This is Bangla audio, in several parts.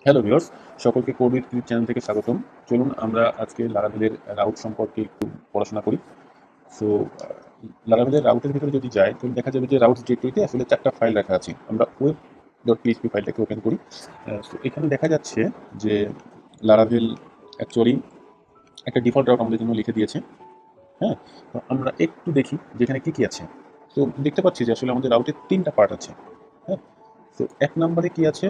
হ্যালো ভিউয়ার্স, সকলকে কোড উইথ ক্রিপ চ্যানেল থেকে স্বাগতম। চলুন আমরা আজকে লারাভেলের রাউট সম্পর্কে একটু পড়াশোনা করি। সো লারাভেলের রাউটের ভিতরে যদি যাই তাহলে দেখা যাবে যে রাউটস ডিরেক্টরিতে আসলে 4টা ফাইল রাখা আছে। আমরা ওয়েব ডট পিএইচপি ফাইলটাকে ওপেন করি। সো এখানে দেখা যাচ্ছে যে লারাভেল অ্যাকচুয়ালি একটা ডিফল্ট রাউট আমাদের জন্য লিখে দিয়েছে। হ্যাঁ, তো আমরা একটু দেখি যেখানে কী কী আছে। তো দেখতে পাচ্ছি যে আসলে আমাদের রাউটের 3টা পার্ট আছে। হ্যাঁ, তো 1 নম্বরে কি আছে,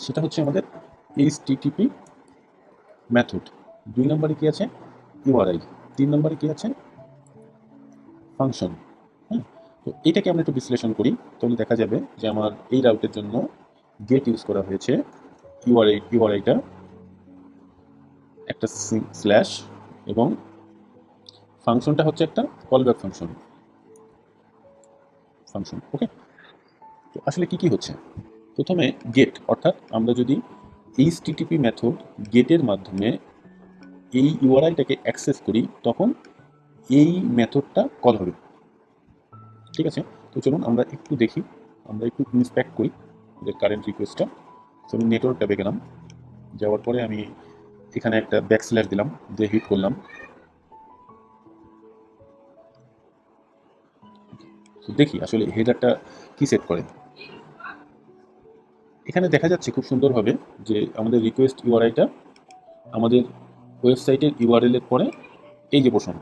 সেটা হচ্ছে আমাদের এইচটিটিপি মেথড। 2 নম্বরে কি আছে, ইউআরআই। 3 নম্বরে কি আছে, ফাংশন। হ্যাঁ, তো এটাকে আমরা একটু বিশ্লেষণ করি, তাহলে দেখা যাবে যে আমার এই রাউটের জন্য গেট ইউজ করা হয়েছে। ইউআরআইটা একটা স্ল্যাশ এবং ফাংশনটা হচ্ছে একটা কলব্যাক ফাংশন। ওকে, তো আসলে কি কি হচ্ছে, প্রথমে গেট, অর্থাৎ আমরা যদি এইচটিটিপি মেথড গেটের মাধ্যমে এই ইউআরআইটাকে অ্যাক্সেস করি তখন এই মেথডটা কল হবে। ঠিক আছে, তো চলুন আমরা একটু দেখি, আমরা একটু ইন্সপেক্ট করি আমাদের কারেন্ট রিকোয়েস্টটা। তো আমি নেটওয়ার্ক ট্যাবে গেলাম, যাওয়ার পরে আমি এখানে একটা ব্যাকস্ল্যাশ দিলাম, দিয়ে হিট করলাম। তো দেখি আসলে হেডারটা কি সেট করে। এখানে দেখা যাচ্ছে খুব সুন্দরভাবে যে আমাদের রিকোয়েস্ট ইউআরআইটা আমাদের ওয়েবসাইটের ইউআরএল এর পরে এই যে পোর্শন।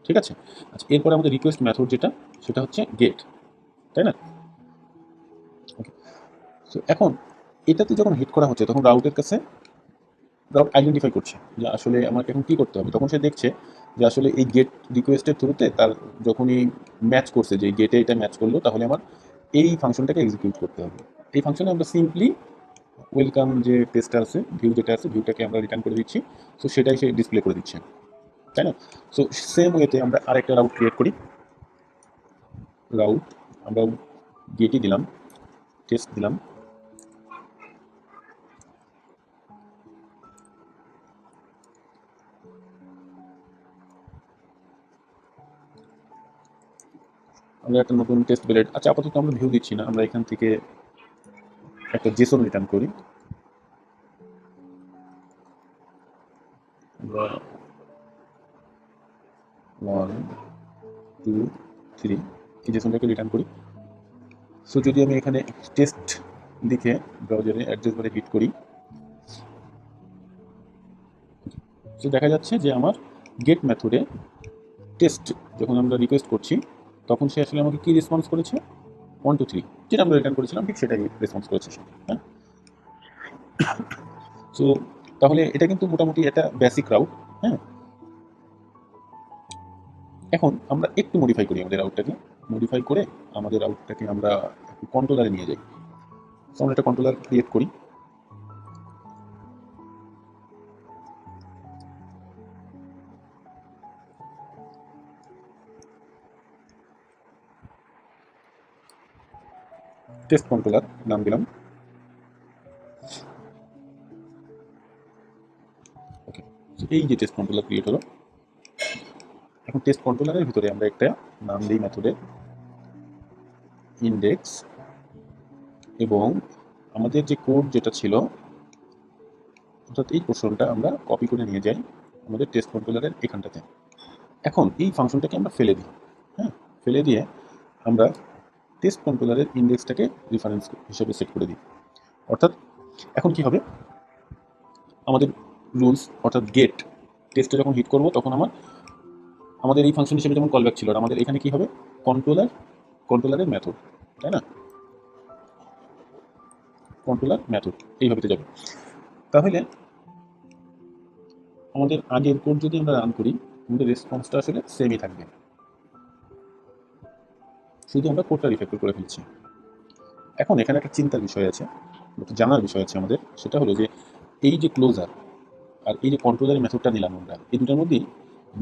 ঠিক আছে, আচ্ছা, এরপরে আমাদের রিকোয়েস্ট মেথড যেটা, সেটা হচ্ছে গেট, তাই না? ওকে, সো এখন এটাতে যখন হিট করা হচ্ছে তখন রাউটের কাছে রাউট আইডেন্টিফাই করছে যে আসলে আমাকে এখন কী করতে হবে। তখন সে দেখছে যে আসলে এই গেট রিকোয়েস্টের থ্রুতে তার যখনই ম্যাচ করছে, যে গেটে এটা ম্যাচ করলো, তাহলে আমার এই ফাংশনটাকে এক্সিকিউট করতে হবে। এই ফাংশনে আমরা সিম্পলি ওয়েলকাম যে পেজটা আছে, ভিউ যেটা আছে, ভিউটাকে আমরা রিটার্ন করে দিচ্ছি। সো সেটাই সে ডিসপ্লে করে দিচ্ছে, তাই না? সো সেম ওয়েতে আমরা আরেকটা রাউট ক্রিয়েট করি। রাউট আমরা গেটই দিলাম, টেস্ট দিলাম। আমরা একটা নতুন টেস্ট বেলেট, আচ্ছা আপাতত আমরা ভিউ দিচ্ছি না, আমরা এখান থেকে একটা জেসন রিটার্ন করি। আমরা 1 2 3 এই জেসনটাকে রিটার্ন করি। সো যদি আমি এখানে টেস্ট লিখে ব্রাউজারে অ্যাড্রেস বারে হিট করি, তো দেখা যাচ্ছে যে আমার গেট মেথডে টেস্ট যখন আমরা রিকোয়েস্ট করছি তখন সে আসলে আমাকে কি রেসপন্স করেছে, 1 2 3, যেটা আমরা রিটার্ন করেছিলাম ঠিক সেটাই রেসপন্স করেছে সে। হ্যাঁ, সো তাহলে এটা কিন্তু মোটামুটি একটা বেসিক রাউট। হ্যাঁ, এখন আমরা একটু মডিফাই করি আমাদের রাউটটাকে, মডিফাই করে আমাদের রাউটটাকে আমরা একটু কন্ট্রোলারে নিয়ে যাই। তো আমরা একটা কন্ট্রোলার ক্রিয়েট করি। টেস্ট কন্ট্রোলার নাম দিলাম। ওকে, এই যে টেস্ট কন্ট্রোলার ক্রিয়েট হলো। এখন টেস্ট কন্ট্রোলারের ভিতরে আমরা একটা নাম দিই মেথডে ইন্ডেক্স, এবং আমাদের যে কোড যেটা ছিল, অর্থাৎ এই পোর্শনটা আমরা কপি করে নিয়ে যাই আমাদের টেস্ট কন্ট্রোলারের এখানটাতে। এখন এই ফাংশনটাকে আমরা ফেলে দিই। হ্যাঁ, ফেলে দিয়ে আমরা টেস্ট কন্ট্রোলারের ইন্ডেক্সটাকে রেফারেন্স হিসেবে সেট করে দিই। অর্থাৎ এখন কি হবে, আমাদের রুলস অর্থাৎ গেট টেস্টে যখন হিট করব তখন আমাদের এই ফাংশন হিসেবে যেমন কলব্যাক ছিল, আর আমাদের এখানে কি হবে, কন্ট্রোলারের মেথড, তাই না? কন্ট্রোলার মেথড এইভাবে যাবে। তাহলে আমাদের আগের কোড যদি আমরা রান করি, আমাদের রেসপন্সটা আসলে সেমই থাকবে, শুধু আমরা কোডটা রিফ্যাক্টর করে ফেলছি। এখন এখানে একটা চিন্তার বিষয় আছে, একটা জানার বিষয় আছে আমাদের, সেটা হলো যে এই যে ক্লোজার আর এই যে কন্ট্রোলারের মেথডটা নিলাম আমরা, এই দুটার মধ্যেই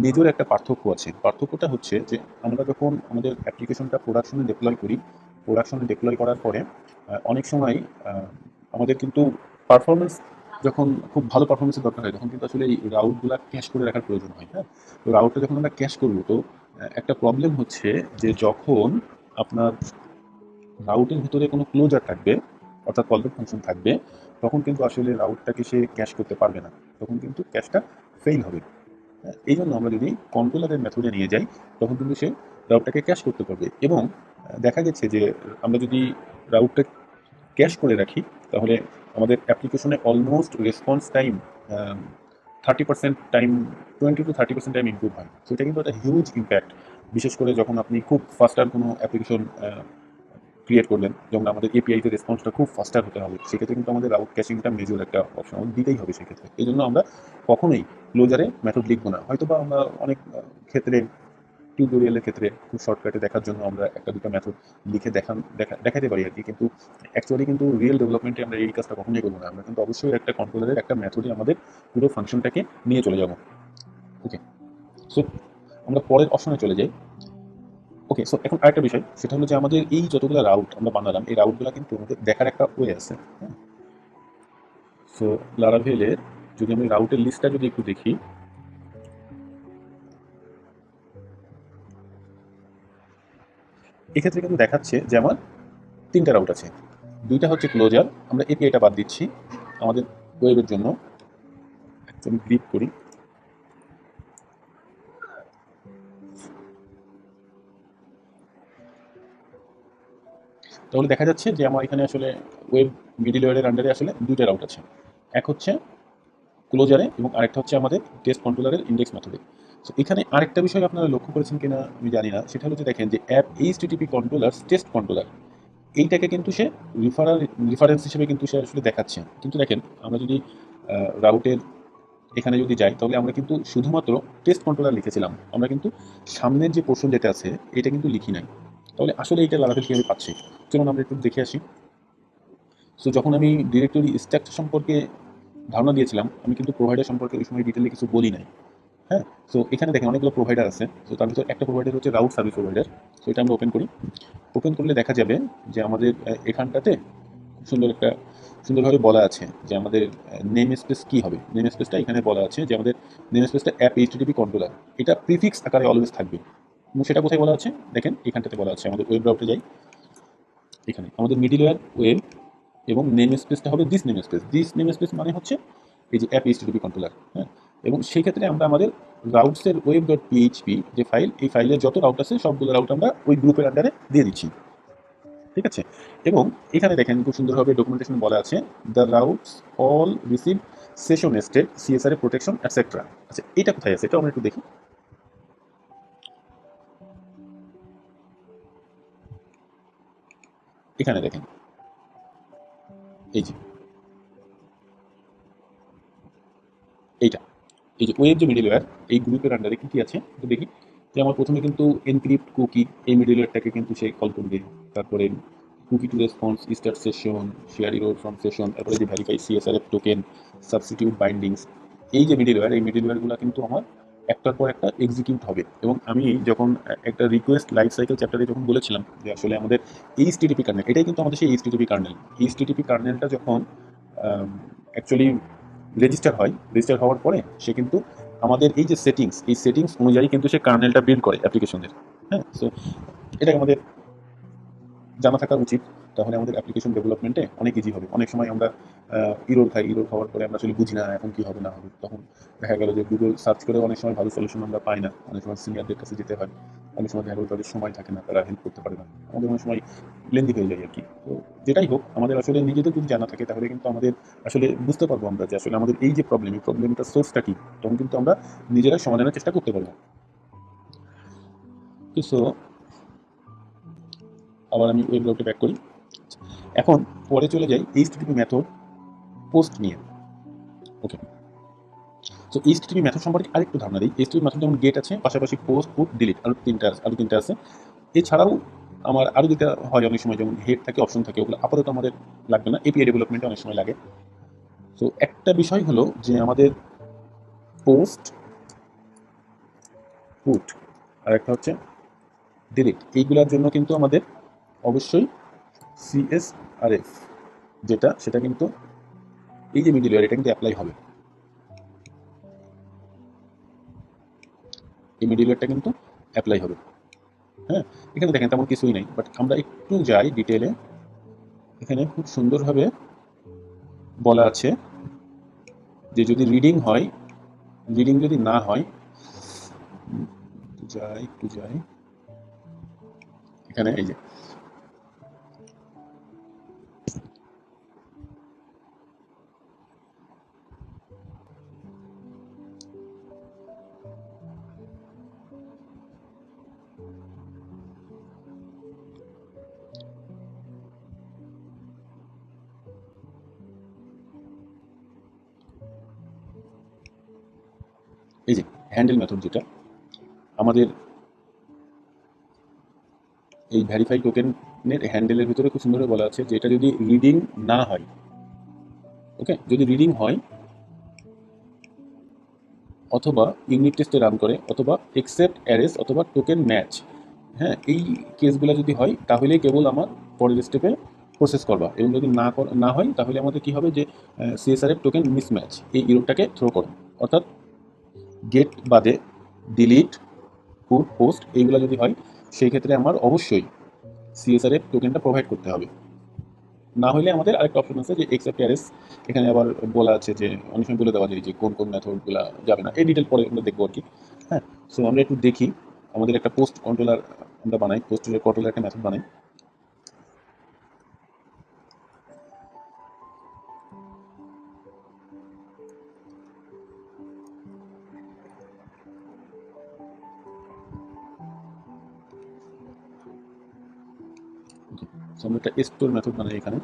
মেজর একটা পার্থক্য আছে। পার্থক্যটা হচ্ছে যে আমরা যখন আমাদের অ্যাপ্লিকেশনটা প্রোডাকশনে ডিপ্লয় করার পরে অনেক সময় আমাদের কিন্তু পারফরমেন্স, যখন খুব ভালো পারফরমেন্সের দরকার হয় তখন কিন্তু আসলে এই রাউটগুলা ক্যাশ করে রাখার প্রয়োজন হয়। হ্যাঁ, তো রাউটটা যখন আমরা ক্যাশ করবো, তো একটা প্রবলেম হচ্ছে যে যখন আপনার রাউটের ভিতরে কোনো ক্লোজার থাকবে, অর্থাৎ কলব্যাক ফাংশন থাকবে, তখন কিন্তু আসলে রাউটটাকে সে ক্যাশ করতে পারবে না, তখন কিন্তু ক্যাশটা ফেইল হবে। এই জন্য আমরা যদি কন্ট্রোলারের মেথডে নিয়ে যাই, তখন কিন্তু সে রাউটটাকে ক্যাশ করতে পারবে। এবং দেখা গেছে যে আমরা যদি রাউটটা ক্যাশ করে রাখি, তাহলে আমাদের অ্যাপ্লিকেশনে almost response time 30% time, 20 to 30% time improve হয়। তো এটা কিন্তু একটা হিউজ ইম্প্যাক্ট, বিশেষ করে যখন আপনি খুব ফাস্টার কোনো অ্যাপ্লিকেশন ক্রিয়েট করবেন, যেমন আমাদের এপিআইতে রেসপন্সটা খুব ফাস্টার হতে হবে, সেক্ষেত্রে কিন্তু আমাদের রাউট ক্যাশিংটা মেজর একটা অপশন দিতেই হবে সেক্ষেত্রে। এই জন্য আমরা কখনোই ক্লোজারে মেথড লিখবো না। হয়তো বা আমরা অনেক ক্ষেত্রে টিউটোরিয়ালের ক্ষেত্রে খুব শর্টকাটে দেখার জন্য আমরা একটা দুটো মেথড লিখে দেখাতে পারি আর কি, কিন্তু অ্যাকচুয়ালি কিন্তু রিয়েল ডেভেলপমেন্টে আমরা এই কাজটা কখনোই করবো না। আমরা কিন্তু অবশ্যই একটা কন্ট্রোলারের একটা মেথডে আমাদের পুরো ফাংশনটাকে নিয়ে চলে যাবো। ওকে, সো আমরা পরের অপশনে চলে যাই। ওকে, সো এখন আরেকটা বিষয়, সেটা হলো যে আমাদের এই যতগুলো রাউট আমরা বানালাম, এই রাউটগুলো কিন্তু আমাদের দেখার একটা ওয়ে আছে। হ্যাঁ, সো লারাভেলের যদি আমি রাউটের লিস্টটা যদি একটু দেখি, এক্ষেত্রে কিন্তু দেখাচ্ছে যে আমার তিনটা রাউট আছে। দুইটা হচ্ছে ক্লোজার, আমরা এপিআইটা বাদ দিচ্ছি আমাদের ওয়েবের জন্য। আমি ক্লিক করি, তাহলে দেখা যাচ্ছে যে আমার এখানে আসলে ওয়েব মিডলওয়্যারের আন্ডারে আসলে দুইটা রাউট আছে। এক হচ্ছে ক্লোজারে এবং আরেকটা হচ্ছে আমাদের টেস্ট কন্ট্রোলারের ইন্ডেক্স মেথডে। তো এখানে আরেকটা বিষয় আপনারা লক্ষ্য করেছেন কিনা আমি জানি না, সেটা হলো যে দেখেন যে app HTTP controller test controller, এইটাকে কিন্তু সে রেফারেন্স হিসেবে কিন্তু সে আসলে দেখাচ্ছে। কিন্তু দেখেন আমরা যদি রাউটের এখানে যদি যাই, তাহলে আমরা কিন্তু শুধুমাত্র টেস্ট কন্ট্রোলার লিখেছিলাম, আমরা কিন্তু সামনের যে পোর্শন যেটা আছে এটা কিন্তু লিখি নাই। তাহলে আসলে এইটা লারাভেল কীভাবে পাচ্ছি, চলুন আমরা একটু দেখে আসি। সো যখন আমি ডিরেক্টরি স্ট্রাকচার সম্পর্কে ধারণা দিয়েছিলাম, আমি কিন্তু প্রোভাইডার সম্পর্কে ওই সময় ডিটেলে কিছু বলি নাই। হ্যাঁ, সো এখানে দেখেন অনেকগুলো প্রোভাইডার আছে। সো তার ভিতরে একটা প্রোভাইডার হচ্ছে রাউট সার্ভিস প্রোভাইডার। সো এটা আমরা ওপেন করি। ওপেন করলে দেখা যাবে যে আমাদের এখানটাতে খুব সুন্দর একটা সুন্দরভাবে বলা আছে যে আমাদের নেম স্পেস কী হবে। নেম স্পেসটা এখানে বলা আছে যে আমাদের নেম স্পেসটা অ্যাপ এইচটিটিপি কন্ট্রোলার, এটা প্রিফিক্স আকারে অলওয়েজ থাকবে। এবং সেটা কোথায় বলা আছে দেখেন, এখানটাতে বলা আছে। আমাদের ওয়েব রাউটে যাই, এখানে আমাদের মিডলওয়্যার ওয়েব এবং নেম স্পেসটা হবে this name space. This name space মানে হচ্ছে এই যে অ্যাপ এইচটিটিপি কন্ট্রোলার। হ্যাঁ, এবং সেই ক্ষেত্রে আমরা আমাদের রাউটসের ওয়েব ডট পিএইচপি যে ফাইল, এই ফাইলের যত রাউট আছে সবগুলো রাউট আমরা ওই গ্রুপের আন্ডারে দিয়ে দিচ্ছি। ঠিক আছে, এবং এখানে দেখেন খুব সুন্দরভাবে ডকুমেন্টেশন বলা আছে, the routes all receive session state CSR protection etcetera. আচ্ছা, এটা কোথায় আছে এটা আমরা একটু দেখি। এখানে দেখেন এই যে এইটা, এই যে ওয়েব যে মিডলওয়্যার, এই গ্রুপের আন্ডারে কী কী আছে একটু দেখি। যে আমার প্রথমে কিন্তু এনক্রিপ্ট কুকি, এই মিডলওয়্যারটাকে কিন্তু সে কল করবে। তারপরে cookie to response, start session, share error from session, তারপরে যে verify CSRF token, substitute bindings, এই যে মিডলওয়্যার, এই মিডলওয়্যারগুলো কিন্তু আমার একটার পর একটা এক্সিকিউট হবে। এবং আমি যখন একটা রিকোয়েস্ট লাইফ সাইকেল চ্যাপ্টারে যখন বলেছিলাম যে আসলে আমাদের এইচটিটিপি কার্নেল, এটাই কিন্তু আমাদের সেই এইচটিটিপি কার্নেল। এইচটিটিপি কার্নেলটা যখন অ্যাকচুয়ালি রেজিস্টার হওয়ার পরে সে কিন্তু আমাদের এই যে সেটিংস, এই সেটিংস অনুযায়ী কিন্তু সে কার্নেলটা বিল্ড করে অ্যাপ্লিকেশনের। হ্যাঁ, সো এটা আমাদের জানা থাকা উচিত, তাহলে আমাদের অ্যাপ্লিকেশন ডেভেলপমেন্টে অনেক ইজি হবে। অনেক সময় আমরা ইরোর হওয়ার পরে আমরা আসলে বুঝি না এখন কী হবে না হবে, তখন দেখা গেল যে গুগল সার্চ করে অনেক সময় ভালো সলিউশন আমরা পাই না, অনেক সময় সিনিয়রদের কাছে যেতে হয়, অনেক সময় দেখা গেল তাদের সময় থাকে না, তারা হেল্প করতে পারে না, আমাদের অনেক সময় লেন্দি হয়ে যায় আর কি। তো যেটাই হোক, আমাদের আসলে নিজেদের যদি জানা থাকে, তাহলে কিন্তু আমাদের আসলে বুঝতে পারবো আমরা যে আসলে আমাদের এই যে প্রবলেম, এই প্রবলেমটার সোর্সটা কী, তখন কিন্তু আমরা নিজেরাই সমাধানের চেষ্টা করতে পারবো। সো আবার আমি ওয়েব ব্রাউজারে ব্যাক করি। এখন পরে চলে যাই এইচটিটিপি মেথড পোস্ট নিয়ে। ওকে, সো এইচটিটিপি মেথড সম্পর্কে আরেকটু ধারণা দিই। এইচটিটিপি মেথড যেমন গেট আছে, পাশাপাশি পোস্ট, পুট, ডিলিট, আরও তিনটা আছে। এছাড়াও আমার আরও যেটা হয় অনেক সময়, যেমন হেড থাকে, অপশন থাকে, ওগুলো আপাতত আমাদের লাগবে না, এপিআই ডেভেলপমেন্টে অনেক সময় লাগে। তো একটা বিষয় হলো যে আমাদের পোস্ট, পুট আর একটা হচ্ছে ডিলিট, এইগুলোর জন্য কিন্তু আমাদের অবশ্যই সিএসআরএফ যেটা, সেটা কিন্তু এই যে মিডলওয়্যার, এটা কিন্তু অ্যাপ্লাই হবে। এই মিডলওয়্যারটা কিন্তু অ্যাপ্লাই হবে। হ্যাঁ, এখানে দেখেন তেমন কিছুই নেই, বাট আমরা একটু যাই ডিটেলে। এখানে খুব সুন্দরভাবে বলা আছে যে যদি রিডিং হয়, রিডিং যদি না হয়, একটু যাই এখানে এই যে এই যে হ্যান্ডেল মেথড, যেটা আমাদের এই ভেরিফাই টোকেনের হ্যান্ডেলের ভিতরে খুব সুন্দর বলা আছে যে এটা যদি রিডিং না হয়, ওকে, যদি রিডিং হয় অথবা ইউনিট টেস্টে রান করে অথবা এক্সেপ্ট অ্যারেস অথবা টোকেন ম্যাচ, হ্যাঁ, এই কেসগুলো যদি হয় তাহলেই কেবল আমার পরের স্টেপে প্রসেস করবা। এবং যদি না হয় তাহলে আমাদের কি হবে যে সিএসআরএফ টোকেন মিসম্যাচ এই ইরোরটাকে থ্রো করো। অর্থাৎ গেট বাদে ডিলিট, পুট, পোস্ট এইগুলো যদি হয় সেই ক্ষেত্রে আমার অবশ্যই সিএসআরএফ টোকেনটা প্রোভাইড করতে হবে। না হলে আমাদের আরেকটা অপশন আছে যে এক্সেপ্ট অ্যারেস, এখানে আবার বলা আছে যে অনেক সময় বলে দেওয়া যায় যে কোন কোন মেথডগুলো যাবে না, এই ডিটেল পরে আমরা দেখবো আর কি। হ্যাঁ, সো আমরা একটু দেখি। আমাদের একটা পোস্ট কন্ট্রোলার আমরা বানাই, পোস্ট কন্ট্রোলার একটা মেথড বানাই। সো আমরা একটা স্টোর মেথড বানাই এখানে।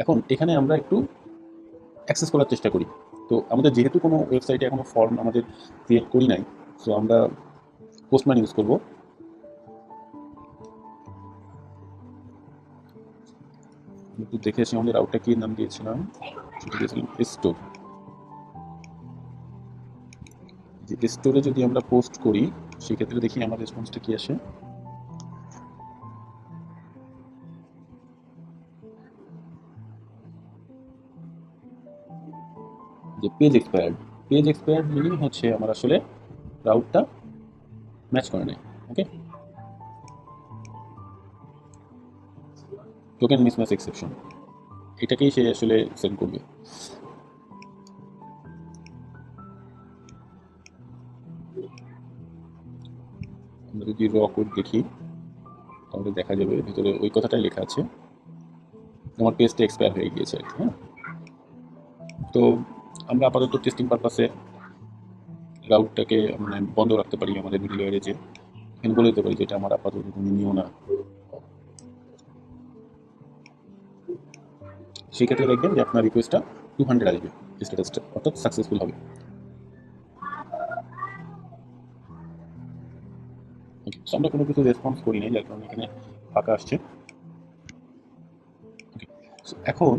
এখন এখানে আমরা একটু অ্যাক্সেস করার চেষ্টা করি। তো আমাদের যেহেতু কোনো ওয়েবসাইটে এখনো ফর্ম আমাদের ক্রিয়েট করি নাই, সো আমরা পোস্টম্যান ইউজ করবো। একটু দেখে আসি আমাদের রাউটটা কি নাম দিয়েছিলাম, সেটা দিয়েছিলাম স্টোর। যে স্টোরে যদি আমরা পোস্ট করি সেক্ষেত্রে দেখি আমার রেসপন্সটা কি আসে। যে পেজ এক্সপায়ার্ড মিনিং হচ্ছে আমার আসলে রাউটটা ম্যাচ করে নেয়। ওকে, টোকেন মিসম্যাচ এক্সেপশন, এটাকেই সে আসলে সেন্ড করবে। আমরা যদি র কোড দেখি তাহলে দেখা যাবে ভিতরে ওই কথাটাই লেখা আছে, আমার পেজটা এক্সপায়ার হয়ে গিয়েছে আর কি। হ্যাঁ, তো আমরা আপাতত টেস্টিং পারপাসে রাউটটাকে মানে বন্ধ রাখতে পারি আমাদের মিডল লেয়ারে, যে এখানে বলে দিতে পারি যে এটা আমার আপাতত তুমি নিও না। সেই ক্ষেত্রে দেখবেন যে আপনার রিকোয়েস্টটা 200 আসবে স্ট্যাটাসটা, অর্থাৎ সাকসেসফুল হবে। ওকে, সো আমরা কোনো কিছু রেসপন্স করি নাই, যার কারণে এখানে ফাঁকা আসছে। ওকে, সো এখন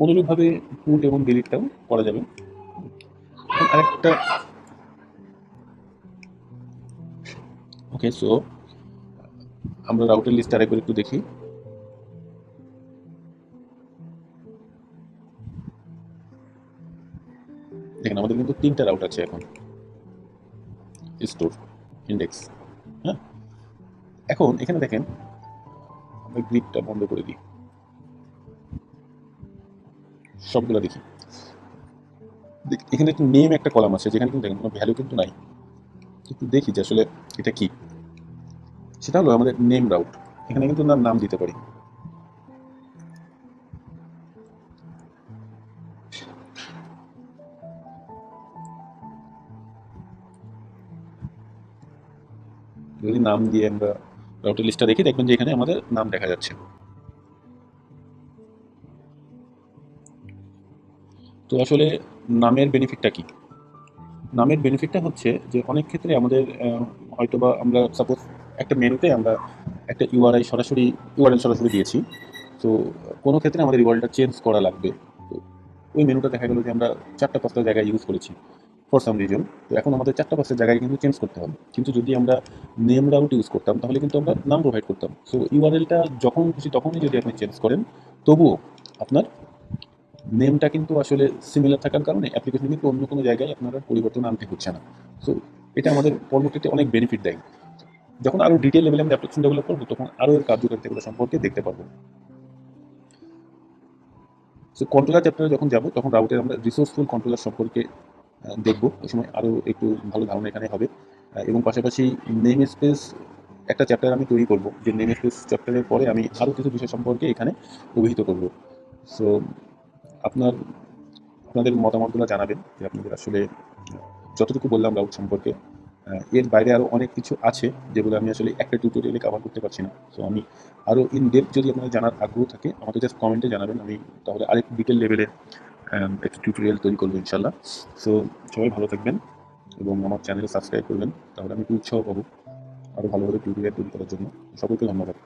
অনুরূপভাবে পুট এবং ডিলিটটাও করা যাবে। এখন আরেকটা, ওকে, সো আমরা রাউটের লিস্ট আরেকবার একটু দেখি। দেখেন আমাদের কিন্তু 3টা রাউট আছে এখন, স্টোর, ইন্ডেক্স। হ্যাঁ, এখন এখানে দেখেন আমরা গ্রিডটা বন্ধ করে দিই, সবগুলো দেখি। এখানে একটু নেম একটা কলাম আছে যেখানে কিন্তু দেখেন কোনো ভ্যালু কিন্তু নাই। একটু দেখি যে আসলে এটা কি। সেটা হলো আমাদের নেম রাউট, এখানে কিন্তু নাম দিতে পারি। যদি নাম দিয়ে আমরা রাউটের লিস্টটা দেখি দেখবেন যে এখানে আমাদের নাম দেখা যাচ্ছে। তো আসলে নামের বেনিফিটটা কি? নামের বেনিফিটটা হচ্ছে যে অনেক ক্ষেত্রে আমাদের হয়তোবা আমরা সাপোজ একটা মেনুতে আমরা একটা ইউআরএল সরাসরি দিয়েছি। তো কোনো ক্ষেত্রে আমাদের ইউআরএলটা চেঞ্জ করা লাগবে। তো ওই মেনুটা দেখা গেলো যে আমরা 4টা 5টা জায়গায় ইউজ করেছি ফর সাম রিজন। তো এখন আমাদের 4টা 5টা জায়গায় কিন্তু চেঞ্জ করতে হবে। কিন্তু যদি আমরা নেম রাউট ইউজ করতাম তাহলে কিন্তু আমরা নাম প্রোভাইড করতাম। সো ইউআরএলটা যখন খুশি তখনই যদি আপনি চেঞ্জ করেন তবুও আপনার নেমটা কিন্তু আসলে সিমিলার থাকার কারণে অ্যাপ্লিকেশন কিন্তু অন্য কোনো জায়গায় আপনারা পরিবর্তন আনতে হচ্ছে না। সো এটা আমাদের পরবর্তীতে অনেক বেনিফিট দেয়। যখন আরও ডিটেল লেভেলে আমরা অ্যাপ্লিকেশন ডেভেলপ করবো তখন আরও এর কার্যকারিতাগুলো সম্পর্কে দেখতে পারবো। সো কন্ট্রোলার চ্যাপ্টারে যখন যাব তখন রাউটের আমরা রিসোর্সফুল কন্ট্রোলার সম্পর্কে দেখব। ওই সময় আরও একটু ভালো ধারণা এখানে হবে। এবং পাশাপাশি নেম স্পেস একটা চ্যাপ্টার আমি তৈরি করব, যে নেম স্পেস চ্যাপ্টারের পরে আমি আরও কিছু বিষয় সম্পর্কে এখানে অভিহিত করব। সো আপনার আপনাদের মতামতগুলো জানাবেন যে আপনাদের আসলে যতটুকু বললাম রাউট সম্পর্কে, এর বাইরে আরও অনেক কিছু আছে যেগুলো আমি আসলে একটা টিউটোরিয়ালে কভার করতে পারছি না। সো আমি আরও ইন ডেপথ যদি আপনাদের জানার আগ্রহ থাকে আমাকে জাস্ট কমেন্টে জানাবেন, আমি তাহলে আরেকটু ডিটেল লেভেলে একটা টিউটোরিয়াল তৈরি করবো ইনশাল্লাহ। সো সবাই ভালো থাকবেন এবং আমার চ্যানেলে সাবস্ক্রাইব করবেন, তাহলে আমি একটু উৎসাহ পাবো আরও ভালোভাবে টিউটোরিয়াল তৈরি করার জন্য। সকলকে ধন্যবাদ।